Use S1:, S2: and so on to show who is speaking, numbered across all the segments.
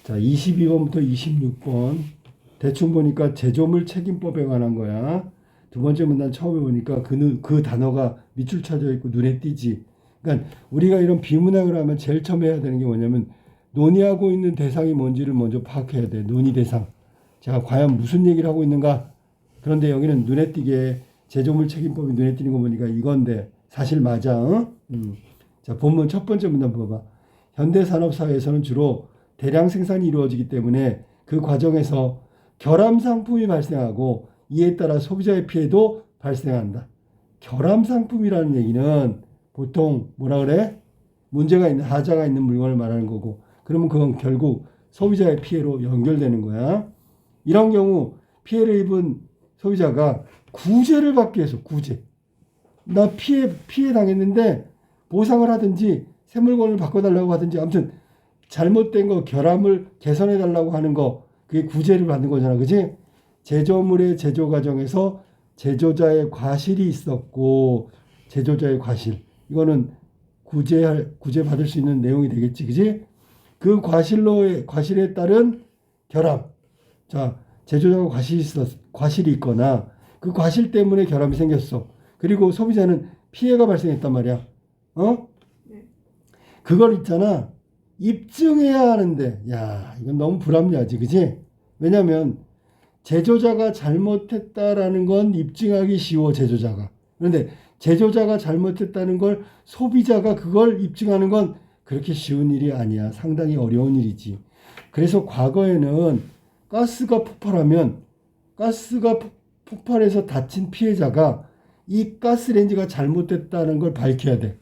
S1: 자, 22번부터 26번. 대충 보니까 제조물 책임법에 관한 거야. 두 번째 문단 처음에 보니까 그 단어가 밑줄 쳐져 있고 눈에 띄지. 그러니까 우리가 이런 비문학을 하면 제일 처음 해야 되는 게 뭐냐면 논의하고 있는 대상이 뭔지를 먼저 파악해야 돼. 논의 대상. 제가 과연 무슨 얘기를 하고 있는가? 그런데 여기는 눈에 띄게 제조물 책임법이 눈에 띄는 거 보니까 이건데 사실 맞아. 어? 자, 본문 첫 번째 문단 봐봐. 현대산업사회에서는 주로 대량 생산이 이루어지기 때문에 그 과정에서 결함 상품이 발생하고 이에 따라 소비자의 피해도 발생한다. 결함 상품이라는 얘기는 보통 뭐라 그래? 문제가 있는 하자가 있는 물건을 말하는 거고, 그러면 그건 결국 소비자의 피해로 연결되는 거야. 이런 경우 피해를 입은 소비자가 구제를 받기 위해서 구제. 나 피해 당했는데 보상을 하든지 새 물건을 바꿔달라고 하든지 아무튼 잘못된 거 결함을 개선해 달라고 하는 거 그게 구제를 받는 거잖아. 그지? 제조물의 제조 과정에서 제조자의 과실이 있었고 제조자의 과실 이거는 구제 받을 수 있는 내용이 되겠지. 그지? 그 과실에 따른 결함. 자, 제조자가 과실이 있거나 그 과실 때문에 결함이 생겼어. 그리고 소비자는 피해가 발생했단 말이야. 어? 그걸 있잖아. 입증해야 하는데, 야, 이건 너무 불합리하지, 그지? 왜냐면, 제조자가 잘못했다라는 건 입증하기 쉬워, 제조자가. 그런데, 제조자가 잘못했다는 걸 소비자가 그걸 입증하는 건 그렇게 쉬운 일이 아니야. 상당히 어려운 일이지. 그래서 과거에는 가스가 폭발해서 다친 피해자가 이 가스레인지가 잘못됐다는 걸 밝혀야 돼.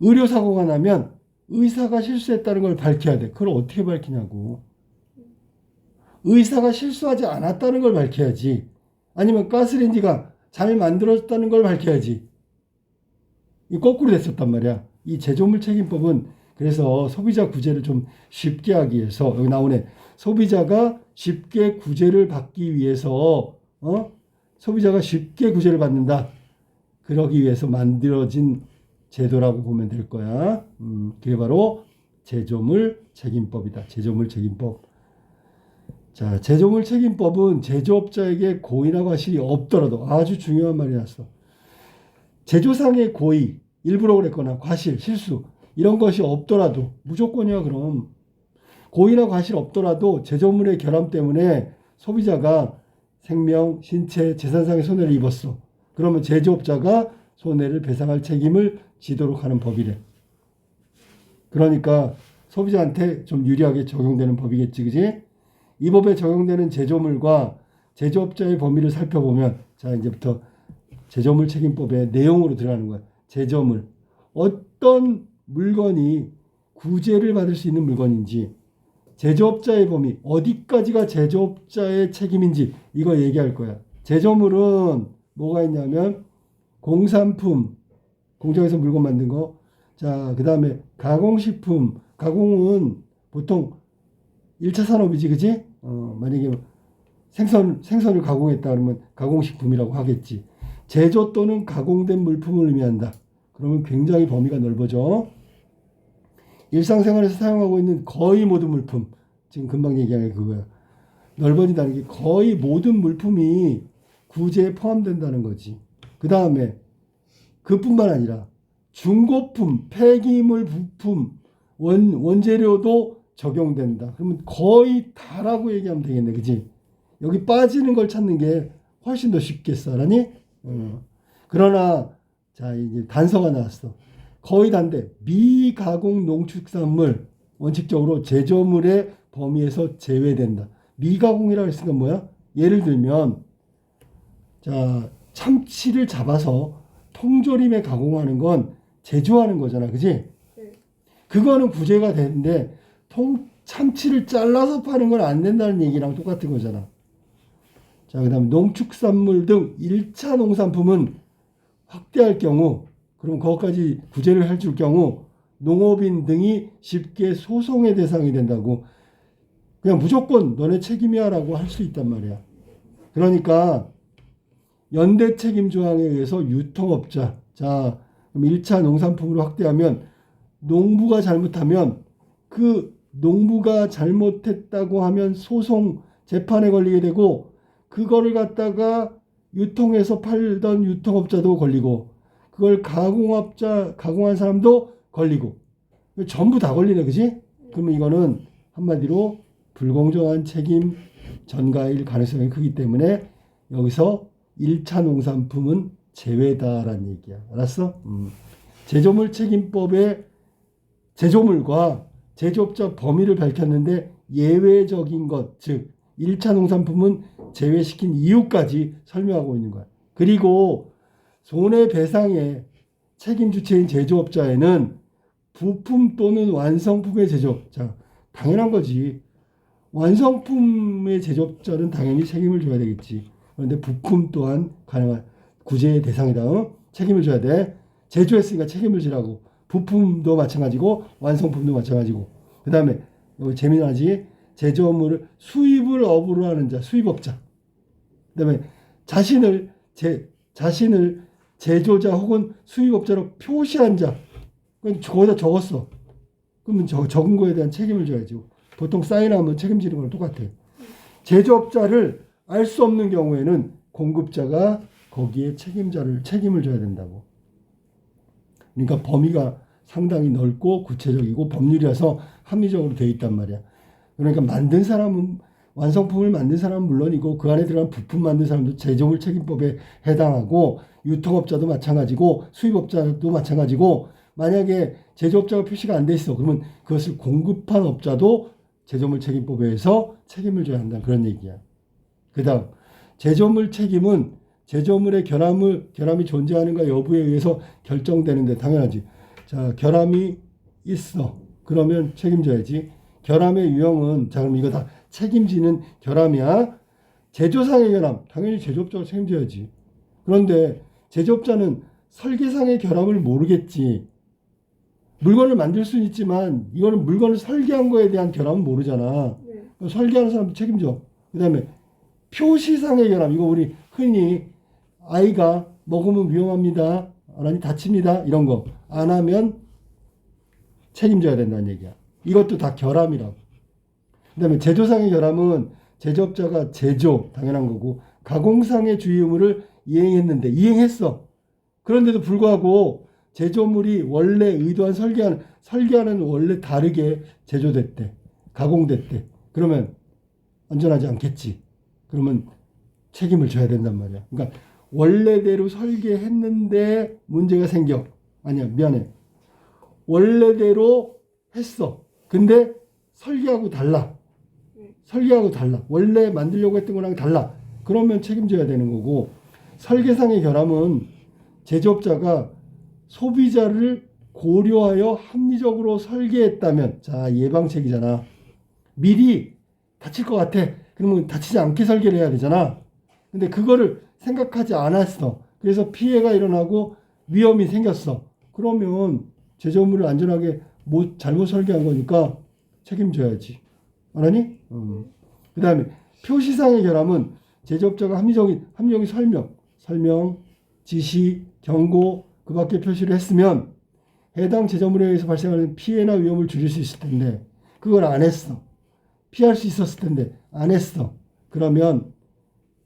S1: 의료사고가 나면 의사가 실수했다는 걸 밝혀야 돼. 그걸 어떻게 밝히냐고. 의사가 실수하지 않았다는 걸 밝혀야지. 아니면 가스레인지가 잘 만들어졌다는 걸 밝혀야지. 이 거꾸로 됐었단 말이야. 이 제조물 책임법은 그래서 소비자 구제를 좀 쉽게 하기 위해서 여기 나오네. 소비자가 쉽게 구제를 받기 위해서 소비자가 쉽게 구제를 받는다. 그러기 위해서 만들어진 제도라고 보면 될 거야. 그게 바로 제조물 책임법이다. 제조물 책임법. 자, 제조물 책임법은 제조업자에게 고의나 과실이 없더라도 아주 중요한 말이 났어. 제조상의 고의, 일부러 그랬거나 과실, 실수 이런 것이 없더라도 무조건이야. 그럼 고의나 과실 없더라도 제조물의 결함 때문에 소비자가 생명, 신체, 재산상의 손해를 입었어. 그러면 제조업자가 손해를 배상할 책임을 지도록 하는 법이래. 그러니까 소비자한테 좀 유리하게 적용되는 법이겠지, 그지? 이 법에 적용되는 제조물과 제조업자의 범위를 살펴보면, 자, 이제부터 제조물 책임법의 내용으로 들어가는 거야. 제조물. 어떤 물건이 구제를 받을 수 있는 물건인지, 제조업자의 범위, 어디까지가 제조업자의 책임인지, 이거 얘기할 거야. 제조물은 뭐가 있냐면, 공산품, 공장에서 물건 만든 거. 자, 그 다음에 가공식품. 가공은 보통 1차 산업이지, 그지? 만약에 생선을 가공했다 그러면 가공식품이라고 하겠지. 제조 또는 가공된 물품을 의미한다. 그러면 굉장히 범위가 넓어져. 일상생활에서 사용하고 있는 거의 모든 물품. 지금 금방 얘기한 게 그거야. 넓어진다는 게 거의 모든 물품이 구제에 포함된다는 거지. 그 다음에 그뿐만 아니라 중고품, 폐기물, 부품, 원재료도 적용된다. 그러면 거의 다라고 얘기하면 되겠네. 그지? 여기 빠지는 걸 찾는 게 훨씬 더 쉽겠어. 알았니? 그러나, 자, 이제 단서가 나왔어. 거의 다인데, 미가공 농축산물, 원칙적으로 제조물의 범위에서 제외된다. 미가공이라고 했으니까 뭐야? 예를 들면, 자, 참치를 잡아서 통조림에 가공하는 건 제조하는 거잖아. 그지? 그거는 구제가 되는데 참치를 잘라서 파는 건 안 된다는 얘기랑 똑같은 거잖아. 자, 그 다음에 농축산물 등 1차 농산품은 확대할 경우, 그럼 그것까지 구제를 해줄 경우 농업인 등이 쉽게 소송의 대상이 된다고. 그냥 무조건 너네 책임이야 라고 할 수 있단 말이야. 그러니까 연대 책임 조항에 의해서 유통업자, 자, 그럼 1차 농산품으로 확대하면 농부가 잘못하면 그 농부가 잘못했다고 하면 소송 재판에 걸리게 되고 그거를 갖다가 유통해서 팔던 유통업자도 걸리고 그걸 가공한 사람도 걸리고 전부 다 걸리네, 그지? 그러면 이거는 한마디로 불공정한 책임 전가일 가능성이 크기 때문에 여기서 1차 농산품은 제외다라는 얘기야. 알았어? 제조물 책임법의 제조물과 제조업자 범위를 밝혔는데 예외적인 것, 즉 1차 농산품은 제외시킨 이유까지 설명하고 있는 거야. 그리고 손해배상의 책임 주체인 제조업자에는 부품 또는 완성품의 제조업, 자, 당연한 거지. 완성품의 제조업자는 당연히 책임을 져야 되겠지. 그런데 부품 또한 가능한 구제의 대상이다. 책임을 져야 돼. 제조했으니까 책임을 지라고. 부품도 마찬가지고 완성품도 마찬가지고. 그 다음에 이거 재미나지? 제조물을 수입을 업으로 하는 자, 수입업자. 그 다음에 자신을 제조자 혹은 수입업자로 표시한 자. 그건 거기다 적었어. 그러면 적은 거에 대한 책임을 져야지. 보통 사인하면 책임지는 거랑 똑같아. 제조업자를 알 수 없는 경우에는 공급자가 거기에 책임을 져야 된다고. 그러니까 범위가 상당히 넓고 구체적이고 법률이라서 합리적으로 되어 있단 말이야. 그러니까 완성품을 만든 사람은 물론이고 그 안에 들어간 부품 만든 사람도 제조물 책임법에 해당하고 유통업자도 마찬가지고 수입업자도 마찬가지고 만약에 제조업자가 표시가 안 돼 있어. 그러면 그것을 공급한 업자도 제조물 책임법에 의해서 책임을 져야 한다는 그런 얘기야. 그 다음 제조물 책임은 제조물의 결함이 존재하는가 여부에 의해서 결정되는데 당연하지. 자, 결함이 있어. 그러면 책임져야지. 결함의 유형은 자 그럼 이거 다 책임지는 결함이야. 제조상의 결함 당연히 제조업자가 책임져야지. 그런데 제조업자는 설계상의 결함을 모르겠지. 물건을 만들 수는 있지만 이거는 물건을 설계한 거에 대한 결함은 모르잖아. 네. 설계하는 사람도 책임져. 그 다음에 표시상의 결함 이거 우리 흔히 아이가 먹으면 위험합니다. 안 하니 다칩니다. 이런 거 안 하면 책임져야 된다는 얘기야. 이것도 다 결함이라고. 그 다음에 제조상의 결함은 제조업자가 당연한 거고 가공상의 주의 의무를 이행했어. 그런데도 불구하고 제조물이 원래 의도한 설계하는 원래 다르게 제조됐대. 가공됐대. 그러면 안전하지 않겠지. 그러면 책임을 져야 된단 말이야. 그러니까 원래대로 설계했는데 문제가 생겨. 아니야, 미안해. 원래대로 했어. 근데 설계하고 달라. 원래 만들려고 했던 거랑 달라. 그러면 책임져야 되는 거고 설계상의 결함은 제조업자가 소비자를 고려하여 합리적으로 설계했다면 자 예방책이잖아. 미리 다칠 것 같아. 그러면 다치지 않게 설계를 해야 되잖아. 근데 그거를 생각하지 않았어. 그래서 피해가 일어나고 위험이 생겼어. 그러면 제조물을 안전하게 잘못 설계한 거니까 책임져야지. 알았니? 그 다음에 표시상의 결함은 제조업자가 합리적인 설명, 지시, 경고 그 밖에 표시를 했으면 해당 제조물에 의해서 발생하는 피해나 위험을 줄일 수 있을 텐데 그걸 안 했어. 피할 수 있었을 텐데 안 했어. 그러면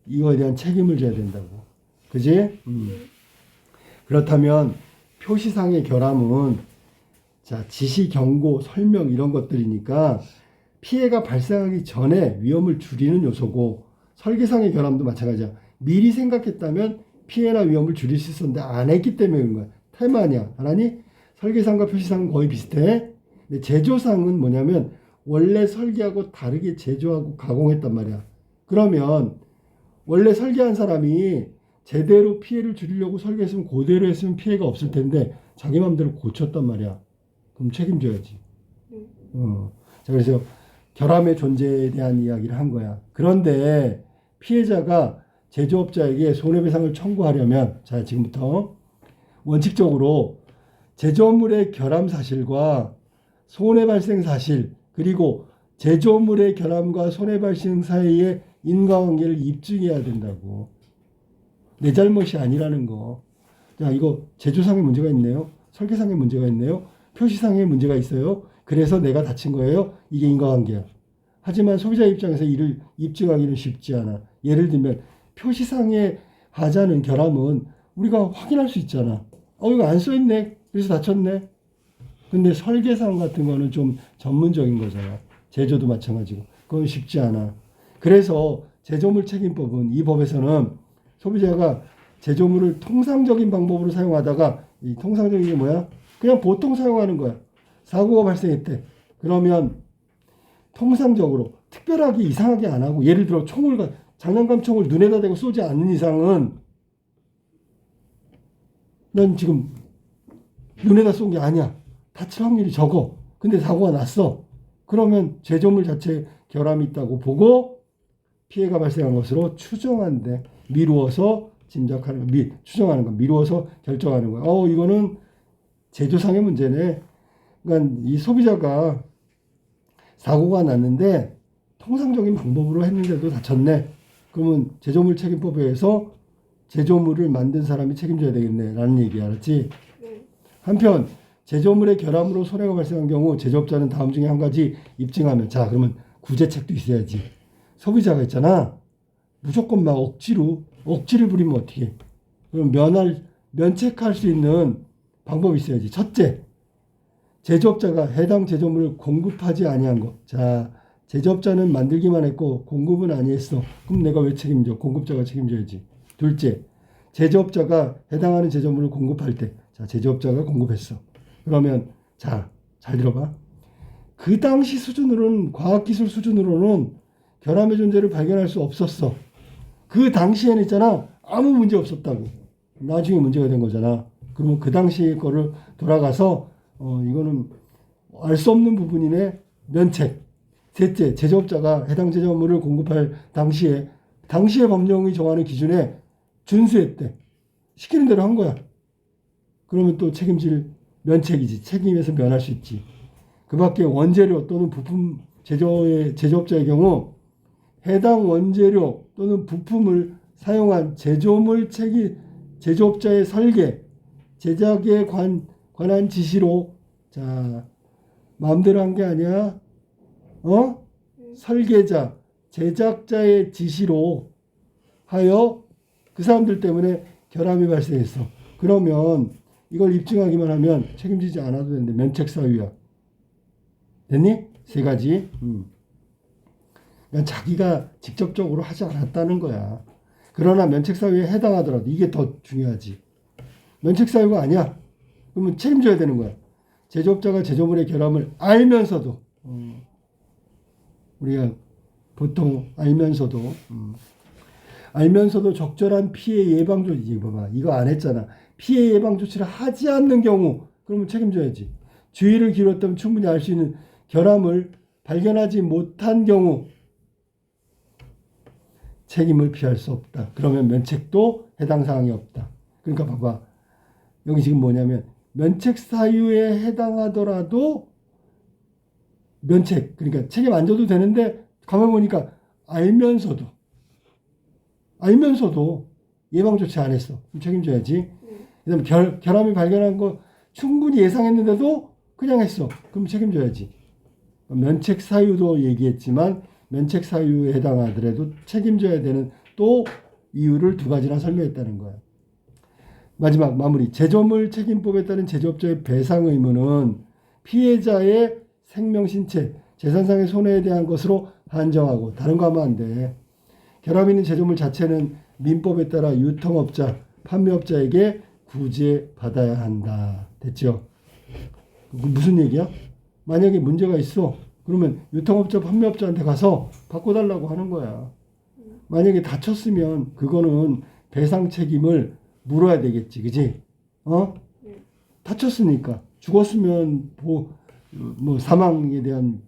S1: 이거에 대한 책임을 져야 된다고. 그지? 그렇다면 표시상의 결함은 자 지시, 경고, 설명 이런 것들이니까 피해가 발생하기 전에 위험을 줄이는 요소고 설계상의 결함도 마찬가지야. 미리 생각했다면 피해나 위험을 줄일 수 있었는데 안 했기 때문에 그런 거야. 테마냐. 알았니? 설계상과 표시상은 거의 비슷해. 근데 제조상은 뭐냐면 원래 설계하고 다르게 제조하고 가공했단 말이야. 그러면 원래 설계한 사람이 제대로 피해를 줄이려고 설계했으면 그대로 했으면 피해가 없을 텐데 자기 마음대로 고쳤단 말이야. 그럼 책임져야지. 자, 그래서 결함의 존재에 대한 이야기를 한 거야. 그런데 피해자가 제조업자에게 손해배상을 청구하려면 자 지금부터 원칙적으로 제조물의 결함 사실과 손해 발생 사실 그리고 제조물의 결함과 손해 발생 사이의 인과관계를 입증해야 된다고. 내 잘못이 아니라는 거. 자 이거 제조상에 문제가 있네요. 설계상에 문제가 있네요. 표시상에 문제가 있어요. 그래서 내가 다친 거예요. 이게 인과관계야. 하지만 소비자 입장에서 이를 입증하기는 쉽지 않아. 예를 들면 표시상의 하자는 결함은 우리가 확인할 수 있잖아. 이거 안 써있네. 그래서 다쳤네. 근데 설계상 같은 거는 좀 전문적인 거잖아. 제조도 마찬가지고. 그건 쉽지 않아. 그래서 제조물 책임법은 이 법에서는 소비자가 제조물을 통상적인 방법으로 사용하다가 이 통상적인 게 뭐야? 그냥 보통 사용하는 거야. 사고가 발생했대. 그러면 통상적으로 특별하게 이상하게 안 하고 예를 들어 장난감 총을 눈에다 대고 쏘지 않는 이상은 난 지금 눈에다 쏜 게 아니야. 다칠 확률이 적어. 근데 사고가 났어. 그러면 제조물 자체에 결함이 있다고 보고 피해가 발생한 것으로 추정한대. 미루어서 짐작하는 거, 추정하는 거, 미루어서 결정하는 거야. 이거는 제조상의 문제네. 그러니까 이 소비자가 사고가 났는데 통상적인 방법으로 했는데도 다쳤네. 그러면 제조물 책임법에 의해서 제조물을 만든 사람이 책임져야 되겠네 라는 얘기 알았지? 한편 제조물의 결함으로 손해가 발생한 경우 제조업자는 다음 중에 한 가지 입증하면 자 그러면 구제책도 있어야지. 소비자가 있잖아. 무조건 막 억지를 부리면 어떻게? 그럼 면책할 수 있는 방법이 있어야지. 첫째, 제조업자가 해당 제조물을 공급하지 아니한 것. 자, 제조업자는 만들기만 했고 공급은 아니했어. 그럼 내가 왜 책임져? 공급자가 책임져야지. 둘째, 제조업자가 해당하는 제조물을 공급할 때, 자, 제조업자가 공급했어. 그러면 자, 잘 들어봐. 그 당시 수준으로는 과학기술 수준으로는 결함의 존재를 발견할 수 없었어. 그 당시에는 있잖아 아무 문제 없었다고. 나중에 문제가 된 거잖아. 그러면 그 당시 거를 돌아가서 이거는 알 수 없는 부분이네. 면책. 셋째, 제조업자가 해당 제조물을 공급할 당시에 법령이 정하는 기준에 준수했대. 시키는 대로 한 거야. 그러면 또 책임질 면책이지. 책임에서 면할 수 있지. 그 밖에 원재료 또는 부품 제조업자의 경우 해당 원재료 또는 부품을 사용한 제조업자의 설계, 제작에 관한 지시로 자 마음대로 한 게 아니야. 설계자, 제작자의 지시로 하여 그 사람들 때문에 결함이 발생했어. 그러면 이걸 입증하기만 하면 책임지지 않아도 되는데 면책 사유야. 됐니? 세 가지. 그러니까 자기가 직접적으로 하지 않았다는 거야. 그러나 면책 사유에 해당하더라도 이게 더 중요하지. 면책 사유가 아니야. 그러면 책임져야 되는 거야. 제조업자가 제조물의 결함을 알면서도 우리가 보통 알면서도 적절한 피해 예방 조치 봐봐. 이거 안 했잖아. 피해 예방 조치를 하지 않는 경우 그러면 책임져야지. 주의를 기울였다면 충분히 알 수 있는 결함을 발견하지 못한 경우 책임을 피할 수 없다. 그러면 면책도 해당 사항이 없다. 그러니까 봐봐. 여기 지금 뭐냐면 면책 사유에 해당하더라도 면책, 그러니까 책임 안 져도 되는데 가만 보니까 알면서도 예방 조치 안 했어. 그럼 책임져야지. 그다음에 결함이 발견한 거 충분히 예상했는데도 그냥 했어. 그럼 책임져야지. 면책 사유도 얘기했지만 면책 사유에 해당하더라도 책임져야 되는 또 이유를 두 가지나 설명했다는 거야. 마지막 마무리. 제조물 책임법에 따른 제조업자의 배상 의무는 피해자의 생명, 신체, 재산상의 손해에 대한 것으로 한정하고 다른 거 하면 안 돼. 결함 있는 제조물 자체는 민법에 따라 유통업자, 판매업자에게 구제받아야 한다. 됐죠? 무슨 얘기야? 만약에 문제가 있어. 그러면 유통업자, 판매업자한테 가서 바꿔달라고 하는 거야. 만약에 다쳤으면 그거는 배상 책임을 물어야 되겠지. 그지? 다쳤으니까. 죽었으면 뭐 사망에 대한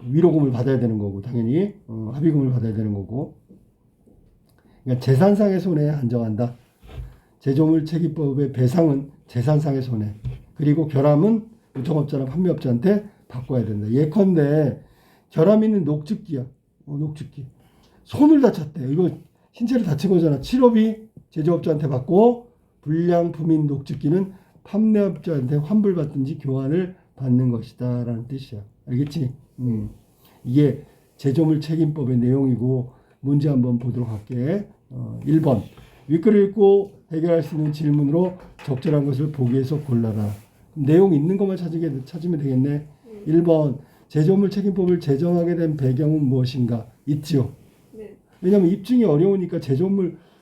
S1: 위로금을 받아야 되는 거고 당연히 합의금을 받아야 되는 거고. 그러니까 재산상의 손해에 한정한다. 제조물 책임법의 배상은 재산상의 손해. 그리고 결함은 유통업자나 판매업자한테 바꿔야 된다. 예컨대 결함 있는 녹즙기야. 녹즙기. 손을 다쳤대. 이거 신체를 다친 거잖아. 치료비 제조업자한테 받고 불량품인 녹즙기는 판매업자한테 환불받든지 교환을 받는 것이다 라는 뜻이야. 알겠지? 이게 제조물 책임법의 내용이고 문제 한번 보도록 할게. 1번 윗글을 읽고 해결할 수 있는 질문으로 적절한 것을 보기에서 골라라. 내용 있는 것만 찾으면 되겠네. 1번 제조물 책임법을 제정하게 된 배경은 무엇인가? 있죠.
S2: 네.
S1: 왜냐하면 입증이 어려우니까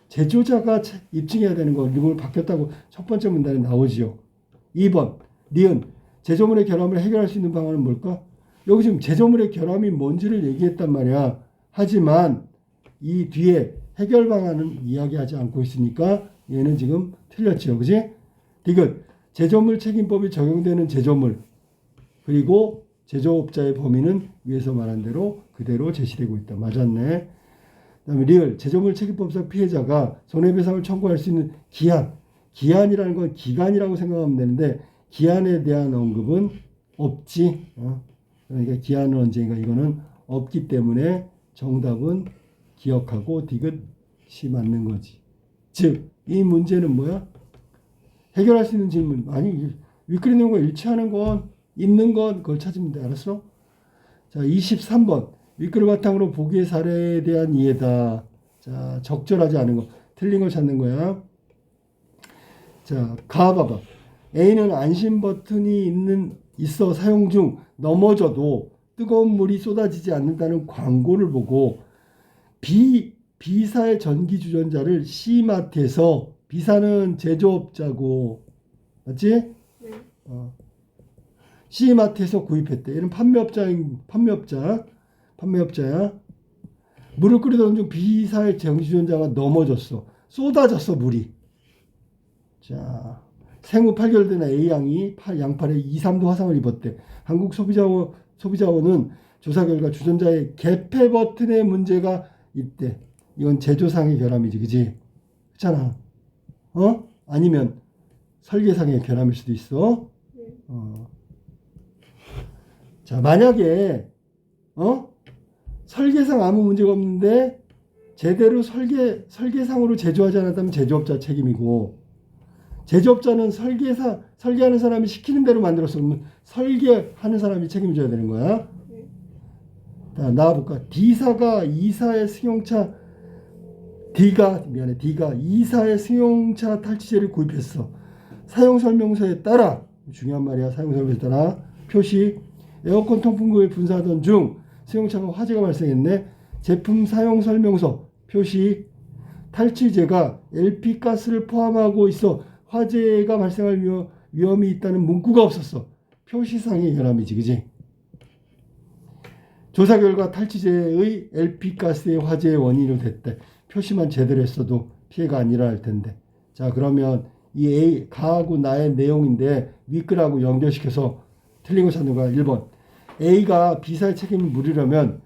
S1: 제조자가 입증해야 되는 거 이걸 바뀌었다고 첫 번째 문단에 나오지요. 2번 니은 제조물의 결함을 해결할 수 있는 방안은 뭘까? 여기 지금 제조물의 결함이 뭔지를 얘기했단 말이야. 하지만 이 뒤에 해결 방안은 이야기하지 않고 있으니까 얘는 지금 틀렸죠. 그지? 디귿 제조물 책임법이 적용되는 제조물 그리고 제조업자의 범위는 위에서 말한 대로 그대로 제시되고 있다. 맞았네. 그다음에 리을 제조물 책임법상 피해자가 손해배상을 청구할 수 있는 기한이라는 건 기간이라고 생각하면 되는데 기한에 대한 언급은 없지. 그러니까 기한은 언제인가 이거는 없기 때문에 정답은 기억하고 디귿이 맞는 거지. 즉 이 문제는 뭐야? 해결할 수 있는 질문. 아니 윗글의 내용과 일치하는 건 있는 건 그걸 찾으면 돼. 알았어? 자 23번 윗글을 바탕으로 보기의 사례에 대한 이해다. 자 적절하지 않은 거 틀린 걸 찾는 거야. 자 가 봐봐. A는 안심 버튼이 있어 사용 중 넘어져도 뜨거운 물이 쏟아지지 않는다는 광고를 보고 B사의 전기주전자를 C마트에서 B사는 제조업자고 맞지?
S2: 네.
S1: C마트에서 구입했대. 얘는 판매업자야. 물을 끓이던 중 B사의 전기주전자가 넘어졌어. 쏟아졌어 물이. 자 생후 8개월 된 A양이 양팔에 2, 3도 화상을 입었대. 한국소비자원은 조사 결과 주전자의 개폐 버튼에 문제가 있대. 이건 제조상의 결함이지, 그지? 그렇잖아. 아니면 설계상의 결함일 수도 있어. 자, 만약에 설계상 아무 문제가 없는데 제대로 설계상으로 제조하지 않았다면 제조업자 책임이고 제조업자는 설계하는 사람이 시키는 대로 만들었어. 그러면 설계하는 사람이 책임져야 되는 거야. 자, 나와볼까? D사가 D가 E사의 승용차 탈취제를 구입했어. 사용설명서에 따라 중요한 말이야. 사용설명서에 따라 표시 에어컨 통풍구에 분사하던 중 승용차가 화재가 발생했네. 제품 사용설명서 표시 탈취제가 LP가스를 포함하고 있어 화재가 발생할 위험이 있다는 문구가 없었어. 표시상의 결함이지, 그지? 조사 결과 탈취제의 LP가스의 화재의 원인으로 됐대. 표시만 제대로 했어도 피해가 안 일어날 텐데. 자, 그러면 이 가하고 나의 내용인데 윗글하고 연결시켜서 틀린 거 찾는 거야. 1번. A가 B사의 책임을 물으려면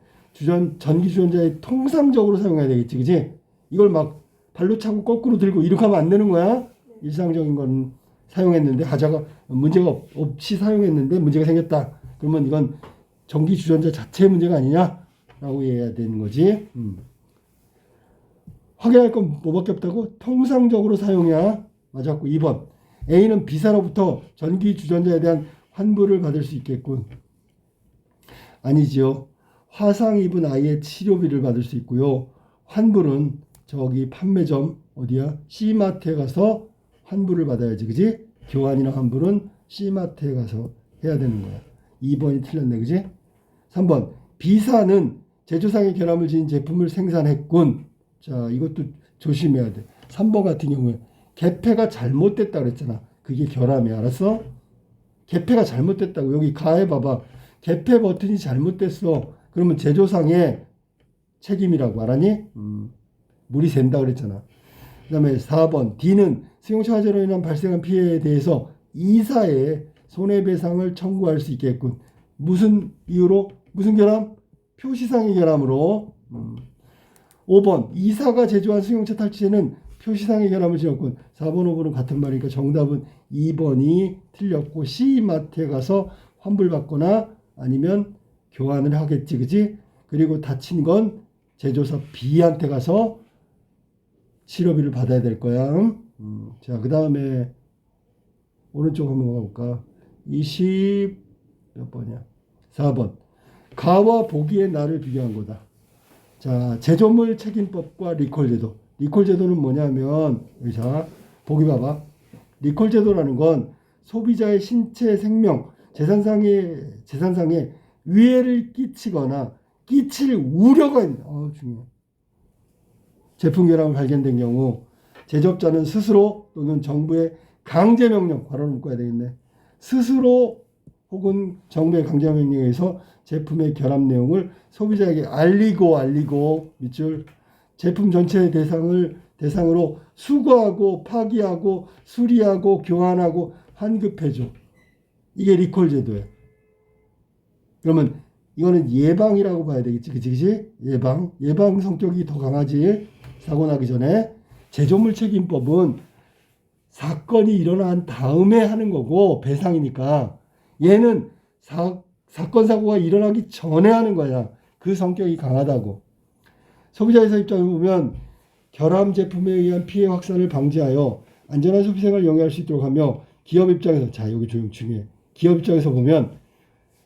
S1: 전기주전자에 통상적으로 사용해야 되겠지, 그지? 이걸 막 발로 차고 거꾸로 들고 이렇게 하면 안 되는 거야. 일상적인 건 사용했는데 문제가 없이 사용했는데 문제가 생겼다. 그러면 이건 전기주전자 자체의 문제가 아니냐라고 해야 되는 거지. 확인할 건 뭐밖에 없다고? 통상적으로 사용이야. 맞았고 2번. A는 B사로부터 전기주전자에 대한 환불을 받을 수 있겠군. 아니지요. 화상 입은 아이의 치료비를 받을 수 있고요. 환불은 저기 판매점 어디야? C마트에 가서 환불을 받아야지. 그지? 교환이나 환불은 C마트에 가서 해야 되는 거야. 2번이 틀렸네. 그지? 3번. B사는 제조상의 결함을 지닌 제품을 생산했군. 자, 이것도 조심해야 돼. 3번 같은 경우에 개폐가 잘못됐다 그랬잖아. 그게 결함이야. 알았어? 개폐가 잘못됐다고. 여기 가해 봐봐. 개폐 버튼이 잘못됐어. 그러면 제조상의 책임이라고 알았니? 물이 샌다 그랬잖아. 그 다음에 4번. D는 승용차 화재로 인한 발생한 피해에 대해서 E사에 손해배상을 청구할 수 있겠군. 무슨 이유로? 무슨 결함? 표시상의 결함으로. 5번. E사가 제조한 승용차 탈취제는 표시상의 결함을 지었군. 4번, 5번은 같은 말이니까 정답은 2번이 틀렸고 C마트에 가서 환불받거나 아니면 교환을 하겠지. 그지? 그리고 다친 건 제조사 B한테 가서 치료비를 받아야 될 거야. 자, 그 다음에 오른쪽 한번 가볼까? 25번 몇 번이야? 4번. 가와 보기의 나를 비교한 거다. 자, 제조물 책임법과 리콜 제도. 리콜 제도는 뭐냐면, 자, 보기 봐봐. 리콜 제도라는 건 소비자의 신체, 생명, 재산상에 위해를 끼치거나 끼칠 우려가 있는, 중요해. 제품 결함이 발견된 경우 제조업자는 스스로 또는 정부의 강제 명령, 괄호를 묶어야 되겠네. 스스로 혹은 정부의 강제 명령에 의해서 제품의 결함 내용을 소비자에게 알리고 밑줄 제품 전체의 대상으로 수거하고 파기하고 수리하고 교환하고 환급해줘. 이게 리콜 제도예요. 그러면 이거는 예방이라고 봐야 되겠지. 그치? 예방 성격이 더 강하지. 사고 나기 전에. 제조물 책임법은 사건이 일어난 다음에 하는 거고 배상이니까 얘는 사건 사고가 일어나기 전에 하는 거야. 그 성격이 강하다고. 소비자의 입장을 보면 결함 제품에 의한 피해 확산을 방지하여 안전한 소비 생활을 영위할 수 있도록 하며 기업 입장에서 자 여기 중요해. 기업 입장에서 보면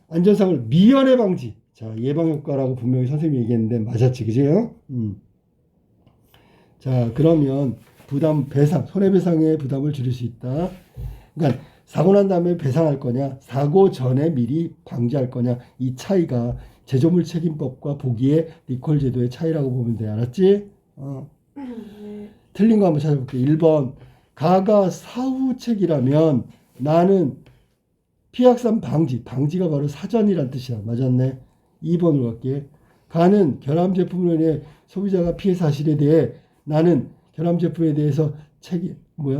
S1: 안전상을 미연에 방지. 자 예방 효과라고 분명히 선생님이 얘기했는데 맞았지, 그죠? 자 그러면 배상 손해배상의 부담을 줄일 수 있다. 그러니까 사고 난 다음에 배상할 거냐, 사고 전에 미리 방지할 거냐, 이 차이가 제조물 책임법과 보기의 리콜 제도의 차이라고 보면 돼. 알았지? 틀린 거 한번 찾아볼게. 1번 가가 사후책이라면 나는 피해확산 방지가 바로 사전이란 뜻이야. 맞았네. 2번으로 갈게. 가는 결함 제품으로 인해 소비자가 피해 사실에 대해 나는 결함 제품에 대해서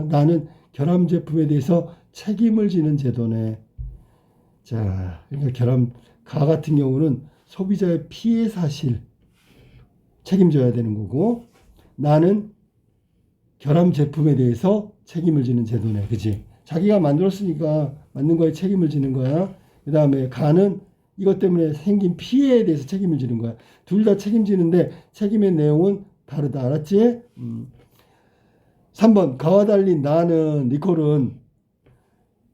S1: 나는 결함 제품에 대해서 책임을 지는 제도네. 자, 그러니까 가 같은 경우는 소비자의 피해 사실 책임져야 되는 거고 나는 결함 제품에 대해서 책임을 지는 제도네. 그치? 자기가 만들었으니까 만든 거에 책임을 지는 거야. 그 다음에 가는 이것 때문에 생긴 피해에 대해서 책임을 지는 거야. 둘 다 책임지는데 책임의 내용은 다르다. 알았지? 3번 가와 달리 나는 리콜은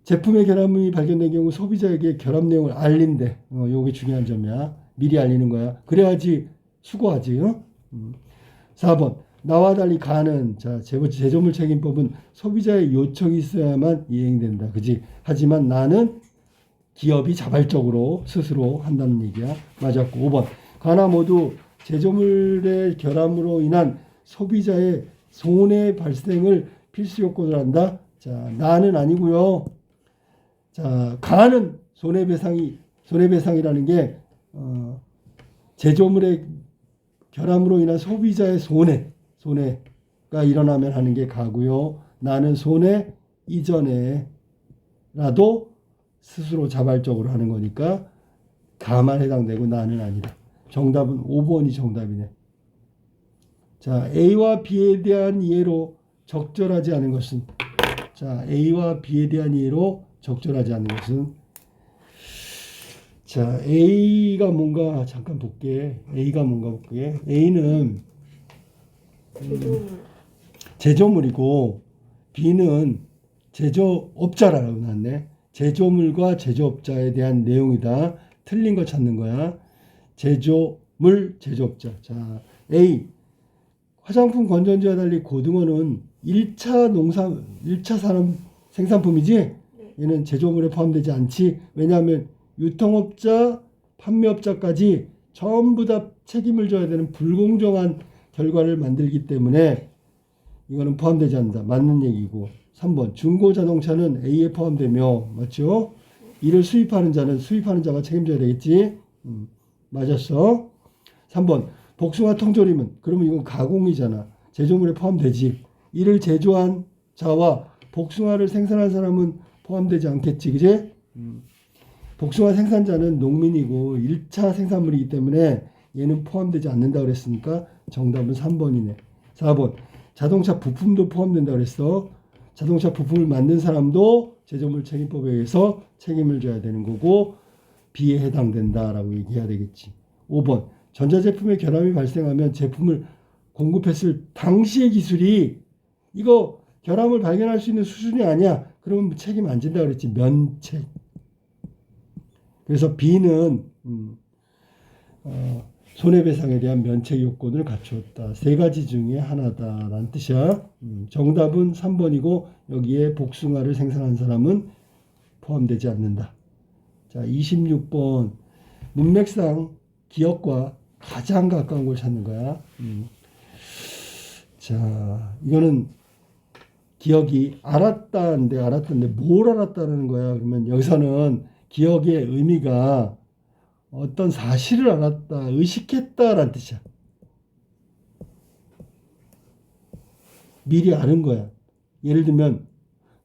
S1: 제품의 결함이 발견된 경우 소비자에게 결함 내용을 알린대. 요게 중요한 점이야. 미리 알리는 거야. 그래야지 수고하지. 4번 나와 달리 가는 제조물 책임법은 소비자의 요청이 있어야만 이행된다. 그지? 하지만 나는 기업이 자발적으로 스스로 한다는 얘기야. 맞았고 5번 가나 모두 제조물의 결함으로 인한 소비자의 손해 발생을 필수 요건으로 한다. 자, 나는 아니고요. 자, 가는 손해배상이라는 게 제조물의 결함으로 인한 소비자의 손해가 일어나면 하는 게 가고요. 나는 손해 이전에라도 스스로 자발적으로 하는 거니까 가만 해당되고 나는 아니다. 정답은 5번이 정답이네. 자, A와 B에 대한 이해로 적절하지 않은 것은 자, A와 B에 대한 이해로 적절하지 않은 것은 자, A가 뭔가 잠깐 볼게. A는 제조물이고 B는 제조업자라고 나왔네. 제조물과 제조업자에 대한 내용이다. 틀린 거 찾는 거야. 제조물, 제조업자. 자, A. 화장품 건전지와 달리 고등어는 1차 산업 생산품이지? 얘는 제조물에 포함되지 않지? 왜냐하면 유통업자, 판매업자까지 전부 다 책임을 져야 되는 불공정한 결과를 만들기 때문에 이거는 포함되지 않는다. 맞는 얘기고. 3번 중고 자동차는 A에 포함되며 맞죠? 이를 수입하는 자가 책임져야 되겠지? 맞았어. 3번 복숭아 통조림은 그러면 이건 가공이잖아. 제조물에 포함되지. 이를 제조한 자와 복숭아를 생산한 사람은 포함되지 않겠지. 그지? 복숭아 생산자는 농민이고 1차 생산물이기 때문에 얘는 포함되지 않는다 그랬으니까 정답은 3번이네. 4번 자동차 부품도 포함된다 그랬어. 자동차 부품을 만든 사람도 제조물 책임법에 의해서 책임을 져야 되는 거고 B에 해당된다라고 얘기해야 되겠지. 5번 전자제품의 결함이 발생하면 제품을 공급했을 당시의 기술이 이거 결함을 발견할 수 있는 수준이 아니야. 그러면 책임 안 진다 그랬지. 면책. 그래서 B는 손해배상에 대한 면책 요건을 갖추었다. 세 가지 중에 하나다라는 뜻이야. 정답은 3번이고 여기에 복숭아를 생산한 사람은 포함되지 않는다. 자, 26번. 문맥상 기억과 가장 가까운 걸 찾는 거야. 자, 이거는 기억이 알았다는데 뭘 알았다는 거야. 그러면 여기서는 기억의 의미가 어떤 사실을 알았다, 의식했다라는 뜻이야. 미리 아는 거야. 예를 들면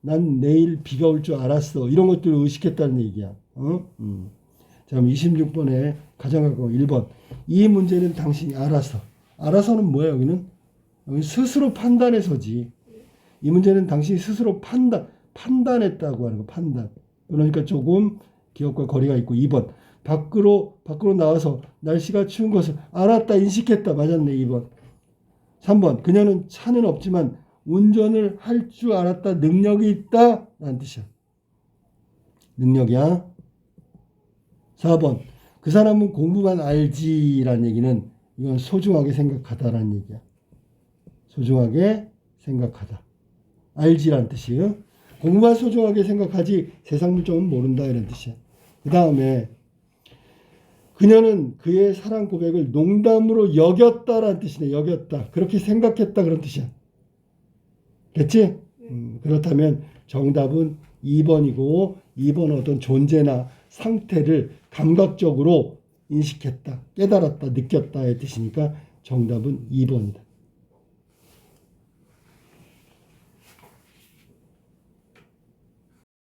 S1: 난 내일 비가 올 줄 알았어. 이런 것들을 의식했다는 얘기야. 자, 그럼 26번에 가장 가까운 1번. 이 문제는 당신이 알아서. 알아서는 뭐야 여기는? 여기 스스로 판단해서지. 이 문제는 당신이 스스로 판단했다고 하는 거, 판단. 그러니까 조금 기억과 거리가 있고 2번. 밖으로 나와서 날씨가 추운 것을 알았다, 인식했다. 맞았네, 2번. 3번. 그녀는 차는 없지만 운전을 할 줄 알았다, 능력이 있다. 라는 뜻이야. 능력이야. 4번. 그 사람은 공부만 알지라는 얘기는 이건 소중하게 생각하다라는 얘기야. 소중하게 생각하다. 알지라는 뜻이에요. 공부만 소중하게 생각하지 세상 물정은 모른다 이런 뜻이야. 그 다음에 그녀는 그의 사랑 고백을 농담으로 여겼다라는 뜻이네. 여겼다. 그렇게 생각했다 그런 뜻이야. 됐지? 그렇다면 정답은 2번이고 2번 어떤 존재나 상태를 감각적으로 인식했다, 깨달았다, 느꼈다의 뜻이니까 정답은 2번이다.